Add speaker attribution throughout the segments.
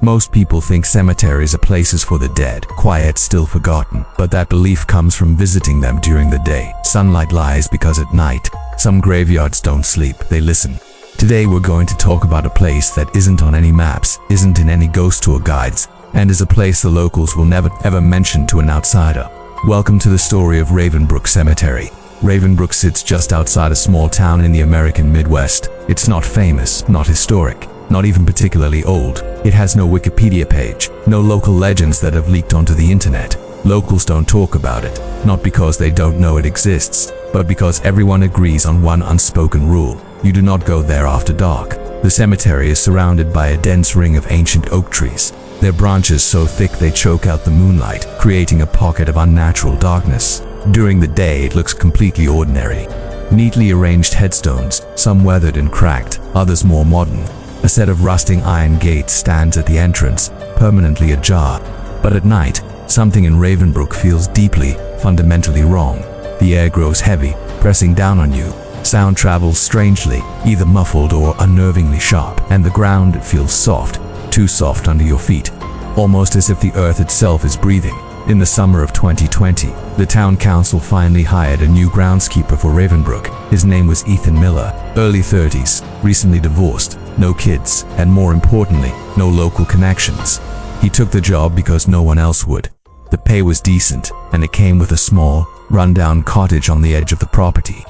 Speaker 1: Most people think cemeteries are places for the dead, quiet, still forgotten. But that belief comes from visiting them during the day. Sunlight lies because at night, some graveyards don't sleep, they listen. Today we're going to talk about a place that isn't on any maps, isn't in any ghost tour guides, and is a place the locals will never ever mention to an outsider. Welcome to the story of Ravenbrook Cemetery. Ravenbrook sits just outside a small town in the American Midwest. It's not famous, not historic, not even particularly old. It has no Wikipedia page, no local legends that have leaked onto the internet. Locals don't talk about it, not because they don't know it exists, but because everyone agrees on one unspoken rule. You do not go there after dark. The cemetery is surrounded by a dense ring of ancient oak trees. Their branches so thick they choke out the moonlight, creating a pocket of unnatural darkness. During the day, it looks completely ordinary. Neatly arranged headstones, some weathered and cracked, others more modern. A set of rusting iron gates stands at the entrance, permanently ajar. But at night, something in Ravenbrook feels deeply, fundamentally wrong. The air grows heavy, pressing down on you. Sound travels strangely, either muffled or unnervingly sharp, and the ground feels soft, too soft under your feet, almost as if the earth itself is breathing. In the summer of 2020, the town council finally hired a new groundskeeper for Ravenbrook. His name was Ethan Miller, early 30s, recently divorced, no kids, and more importantly, no local connections. He took the job because no one else would. The pay was decent, and it came with a small, rundown cottage on the edge of the property.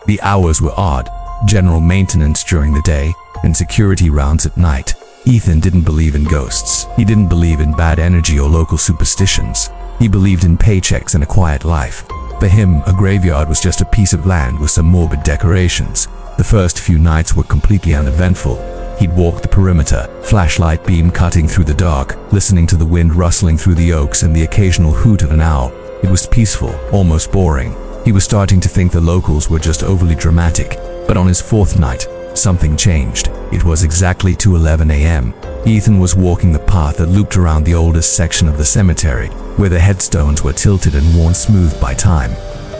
Speaker 1: The hours were odd, general maintenance during the day, and security rounds at night. Ethan didn't believe in ghosts. He didn't believe in bad energy or local superstitions. He believed in paychecks and a quiet life. For him, a graveyard was just a piece of land with some morbid decorations. The first few nights were completely uneventful. He'd walk the perimeter, flashlight beam cutting through the dark, listening to the wind rustling through the oaks and the occasional hoot of an owl. It was peaceful, almost boring. He was starting to think the locals were just overly dramatic. But on his fourth night, something changed. It was exactly 2:11 a.m. Ethan was walking the path that looped around the oldest section of the cemetery, where the headstones were tilted and worn smooth by time.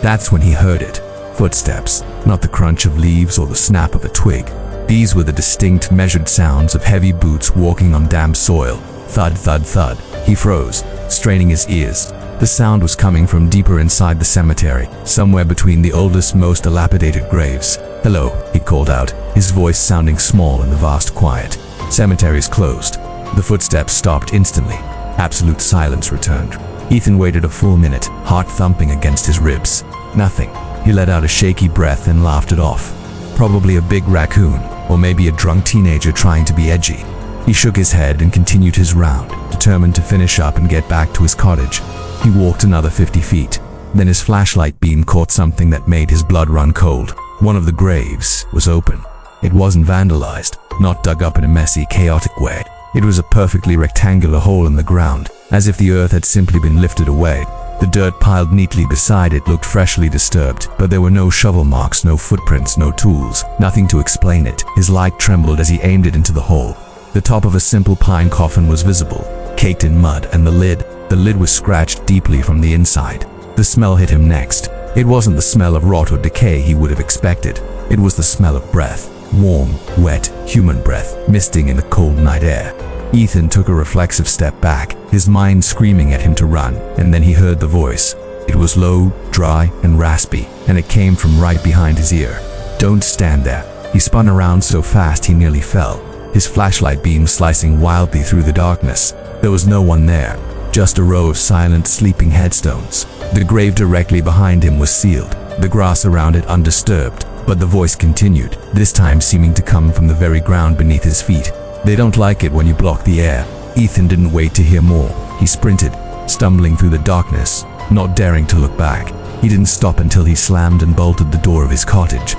Speaker 1: That's when he heard it. Footsteps, not the crunch of leaves or the snap of a twig. These were the distinct, measured sounds of heavy boots walking on damp soil. Thud, thud, thud. He froze, straining his ears. The sound was coming from deeper inside the cemetery, somewhere between the oldest, most dilapidated graves. "Hello," he called out, his voice sounding small in the vast quiet. "Cemeteries closed." The footsteps stopped instantly. Absolute silence returned. Ethan waited a full minute, heart thumping against his ribs. Nothing. He let out a shaky breath and laughed it off. Probably a big raccoon, or maybe a drunk teenager trying to be edgy. He shook his head and continued his round, determined to finish up and get back to his cottage. He walked another 50 feet. Then his flashlight beam caught something that made his blood run cold. One of the graves was open. It wasn't vandalized, not dug up in a messy, chaotic way. It was a perfectly rectangular hole in the ground, as if the earth had simply been lifted away. The dirt piled neatly beside it looked freshly disturbed, but there were no shovel marks, no footprints, no tools, nothing to explain it. His light trembled as he aimed it into the hole. The top of a simple pine coffin was visible, caked in mud, and the lid was scratched deeply from the inside. The smell hit him next. It wasn't the smell of rot or decay he would have expected. It was the smell of breath. Warm, wet, human breath, misting in the cold night air. Ethan took a reflexive step back, his mind screaming at him to run, and then he heard the voice. It was low, dry, and raspy, and it came from right behind his ear. "Don't stand there." He spun around so fast he nearly fell, his flashlight beam slicing wildly through the darkness. There was no one there, just a row of silent, sleeping headstones. The grave directly behind him was sealed, the grass around it undisturbed, but the voice continued, this time seeming to come from the very ground beneath his feet. "They don't like it when you block the air." Ethan didn't wait to hear more. He sprinted, stumbling through the darkness, not daring to look back. He didn't stop until he slammed and bolted the door of his cottage.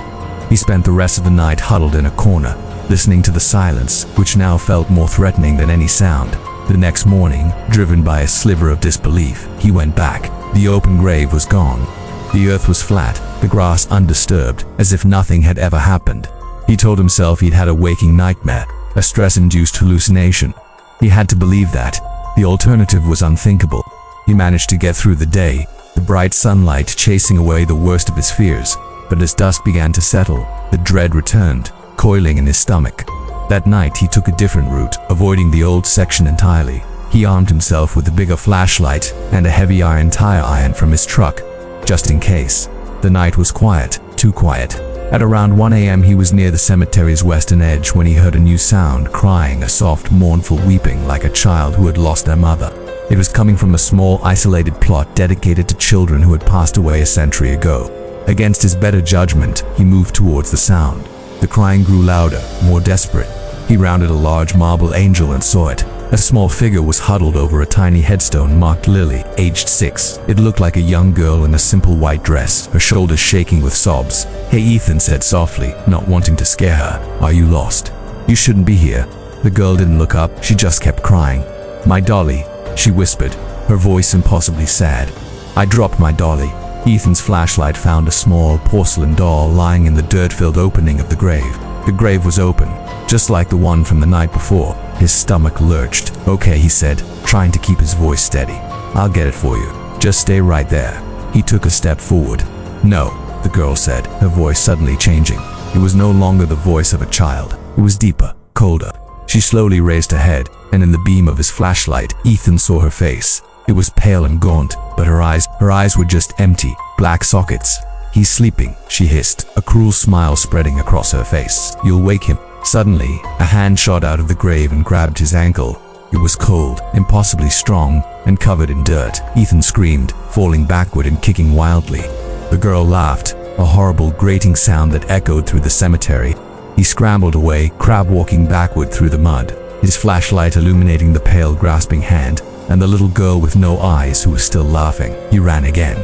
Speaker 1: He spent the rest of the night huddled in a corner, listening to the silence, which now felt more threatening than any sound. The next morning, driven by a sliver of disbelief, he went back. The open grave was gone. The earth was flat, the grass undisturbed, as if nothing had ever happened. He told himself he'd had a waking nightmare, a stress-induced hallucination. He had to believe that. The alternative was unthinkable. He managed to get through the day, the bright sunlight chasing away the worst of his fears. But as dusk began to settle, the dread returned, coiling in his stomach. That night he took a different route, avoiding the old section entirely. He armed himself with a bigger flashlight and a heavy iron tire iron from his truck, just in case. The night was quiet, too quiet. At around 1 a.m. he was near the cemetery's western edge when he heard a new sound, crying, a soft, mournful weeping like a child who had lost their mother. It was coming from a small, isolated plot dedicated to children who had passed away a century ago. Against his better judgment, he moved towards the sound. The crying grew louder, more desperate. He rounded a large marble angel and saw it. A small figure was huddled over a tiny headstone marked Lily, aged 6. It looked like a young girl in a simple white dress, her shoulders shaking with sobs. "Hey," Ethan said softly, not wanting to scare her. "Are you lost? You shouldn't be here." The girl didn't look up, she just kept crying. "My dolly," she whispered, her voice impossibly sad. "I dropped my dolly." Ethan's flashlight found a small porcelain doll lying in the dirt-filled opening of the grave. The grave was open, just like the one from the night before. His stomach lurched. "Okay," he said, trying to keep his voice steady. "I'll get it for you. Just stay right there." He took a step forward. "No," the girl said, her voice suddenly changing. It was no longer the voice of a child. It was deeper, colder. She slowly raised her head, and in the beam of his flashlight, Ethan saw her face. It was pale and gaunt, but her eyes were just empty, black sockets. "He's sleeping," she hissed, a cruel smile spreading across her face. "You'll wake him." Suddenly, a hand shot out of the grave and grabbed his ankle. It was cold, impossibly strong, and covered in dirt. Ethan screamed, falling backward and kicking wildly. The girl laughed, a horrible grating sound that echoed through the cemetery. He scrambled away, crab-walking backward through the mud, his flashlight illuminating the pale, grasping hand, and the little girl with no eyes who was still laughing. He ran again.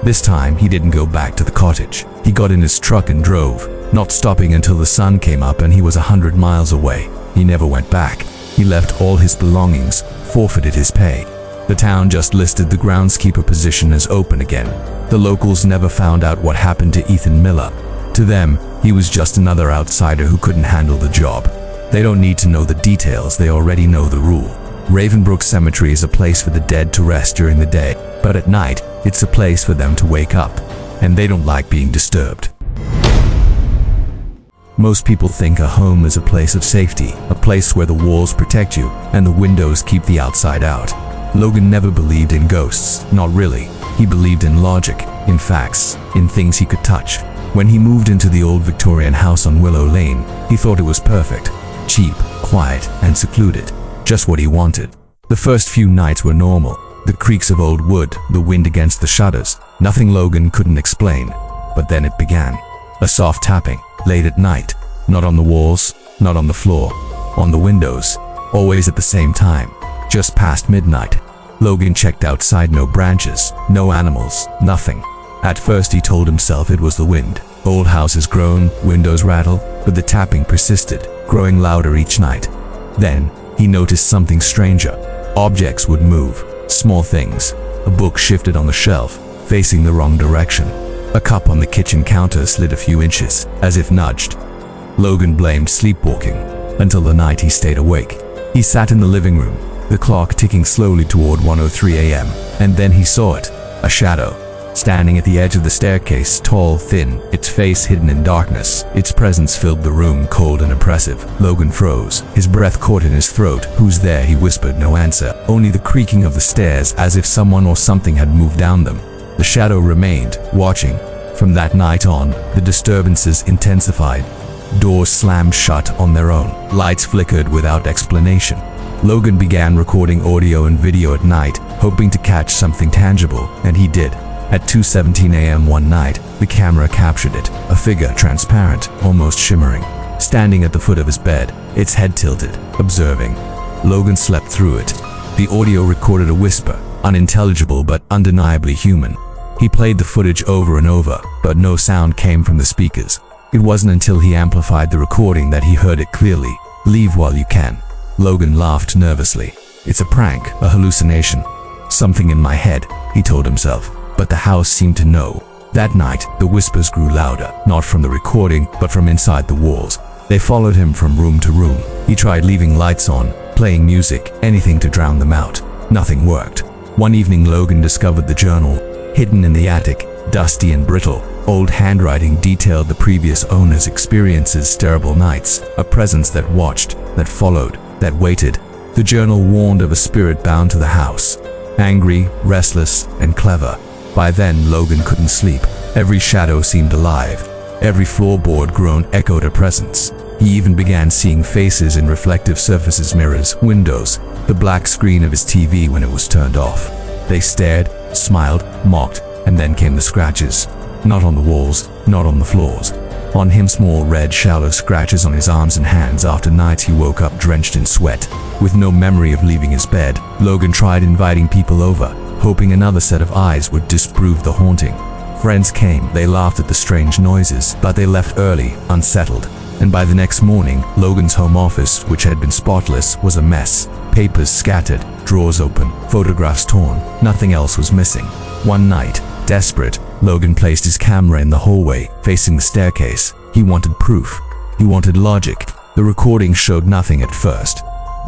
Speaker 1: This time, he didn't go back to the cottage. He got in his truck and drove, not stopping until the sun came up and he was 100 miles away. He never went back. He left all his belongings, forfeited his pay. The town just listed the groundskeeper position as open again. The locals never found out what happened to Ethan Miller. To them, he was just another outsider who couldn't handle the job. They don't need to know the details, they already know the rule. Ravenbrook Cemetery is a place for the dead to rest during the day, but at night, it's a place for them to wake up, and they don't like being disturbed. Most people think a home is a place of safety, a place where the walls protect you and the windows keep the outside out. Logan never believed in ghosts, not really. He believed in logic, in facts, in things he could touch. When he moved into the old Victorian house on Willow Lane, he thought it was perfect. Cheap, quiet, and secluded. Just what he wanted. The first few nights were normal. The creaks of old wood, the wind against the shutters. Nothing Logan couldn't explain. But then it began. A soft tapping, late at night. Not on the walls, not on the floor. On the windows. Always at the same time. Just past midnight. Logan checked outside, no branches, no animals, nothing. At first he told himself it was the wind. Old houses groan, windows rattle, but the tapping persisted, growing louder each night. Then, he noticed something stranger. Objects would move, small things. A book shifted on the shelf, facing the wrong direction. A cup on the kitchen counter slid a few inches, as if nudged. Logan blamed sleepwalking. Until the night he stayed awake. He sat in the living room, the clock ticking slowly toward 1:03 a.m., and then he saw it, a shadow. Standing at the edge of the staircase, tall, thin, its face hidden in darkness. Its presence filled the room, cold and oppressive. Logan froze. His breath caught in his throat. "Who's there?" he whispered. No answer. Only the creaking of the stairs, as if someone or something had moved down them. The shadow remained, watching. From that night on, the disturbances intensified. Doors slammed shut on their own. Lights flickered without explanation. Logan began recording audio and video at night, hoping to catch something tangible, and he did. At 2:17 a.m. one night, the camera captured it, a figure transparent, almost shimmering, standing at the foot of his bed, its head tilted, observing. Logan slept through it. The audio recorded a whisper, unintelligible but undeniably human. He played the footage over and over, but no sound came from the speakers. It wasn't until he amplified the recording that he heard it clearly. "Leave while you can." Logan laughed nervously. "It's a prank, a hallucination. Something in my head," he told himself. But the house seemed to know. That night, the whispers grew louder, not from the recording, but from inside the walls. They followed him from room to room. He tried leaving lights on, playing music, anything to drown them out. Nothing worked. One evening, Logan discovered the journal, hidden in the attic, dusty and brittle. Old handwriting detailed the previous owner's experiences, terrible nights, a presence that watched, that followed, that waited. The journal warned of a spirit bound to the house, angry, restless, and clever. By then, Logan couldn't sleep. Every shadow seemed alive. Every floorboard groan echoed a presence. He even began seeing faces in reflective surfaces, mirrors, windows, the black screen of his TV when it was turned off. They stared, smiled, mocked, and then came the scratches. Not on the walls, not on the floors. On him, small red shallow scratches on his arms and hands. After nights he woke up drenched in sweat. With no memory of leaving his bed, Logan tried inviting people over, hoping another set of eyes would disprove the haunting. Friends came, they laughed at the strange noises, but they left early, unsettled. And by the next morning, Logan's home office, which had been spotless, was a mess. Papers scattered, drawers open, photographs torn. Nothing else was missing. One night, desperate, Logan placed his camera in the hallway, facing the staircase. He wanted proof. He wanted logic. The recording showed nothing at first.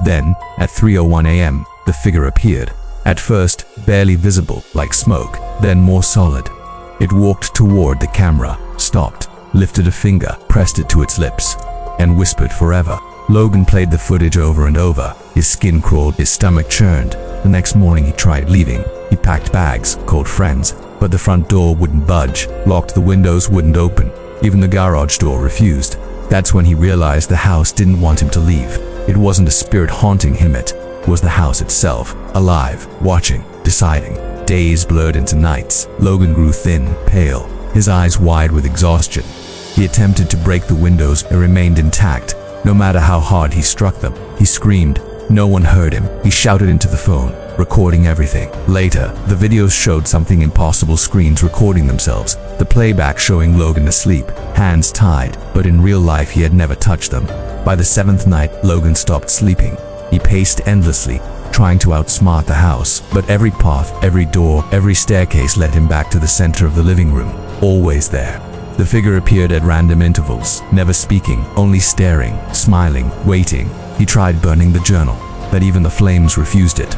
Speaker 1: Then, at 3:01 a.m., the figure appeared. At first, barely visible, like smoke, then more solid. It walked toward the camera, stopped, lifted a finger, pressed it to its lips, and whispered forever. Logan played the footage over and over. His skin crawled, his stomach churned. The next morning he tried leaving. He packed bags, called friends, but the front door wouldn't budge, locked, the windows wouldn't open. Even the garage door refused. That's when he realized the house didn't want him to leave. It wasn't a spirit haunting him, it was the house itself, alive, watching, deciding. Days blurred into nights. Logan grew thin, pale, his eyes wide with exhaustion. He attempted to break the windows, but remained intact. No matter how hard he struck them, he screamed. No one heard him. He shouted into the phone, recording everything. Later, the videos showed something impossible, screens recording themselves, the playback showing Logan asleep, hands tied, but in real life he had never touched them. By the seventh night, Logan stopped sleeping. He paced endlessly, trying to outsmart the house, but every path, every door, every staircase led him back to the center of the living room, always there. The figure appeared at random intervals, never speaking, only staring, smiling, waiting. He tried burning the journal, but even the flames refused it.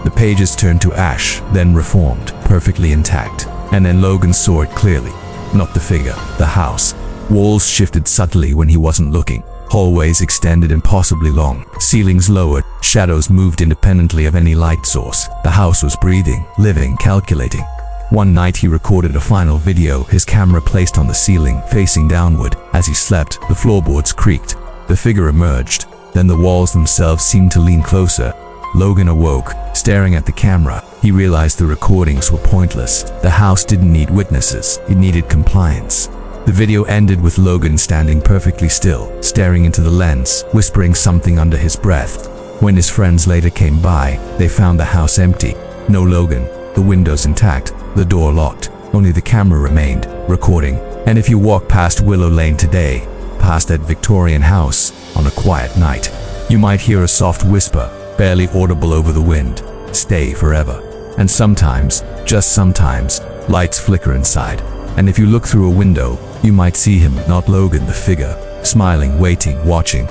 Speaker 1: The pages turned to ash, then reformed, perfectly intact. And then Logan saw it clearly. Not the figure, the house. Walls shifted subtly when he wasn't looking. Hallways extended impossibly long. Ceilings lowered. Shadows moved independently of any light source. The house was breathing, living, calculating. One night he recorded a final video, his camera placed on the ceiling, facing downward. As he slept, the floorboards creaked. The figure emerged. Then the walls themselves seemed to lean closer. Logan awoke, staring at the camera. He realized the recordings were pointless. The house didn't need witnesses, it needed compliance. The video ended with Logan standing perfectly still, staring into the lens, whispering something under his breath. When his friends later came by, they found the house empty. No Logan, the windows intact, the door locked. Only the camera remained, recording. And if you walk past Willow Lane today, past that Victorian house, on a quiet night, you might hear a soft whisper, barely audible over the wind, "Stay forever." And sometimes, just sometimes, lights flicker inside. And if you look through a window, you might see him, not Logan the figure, smiling, waiting, watching.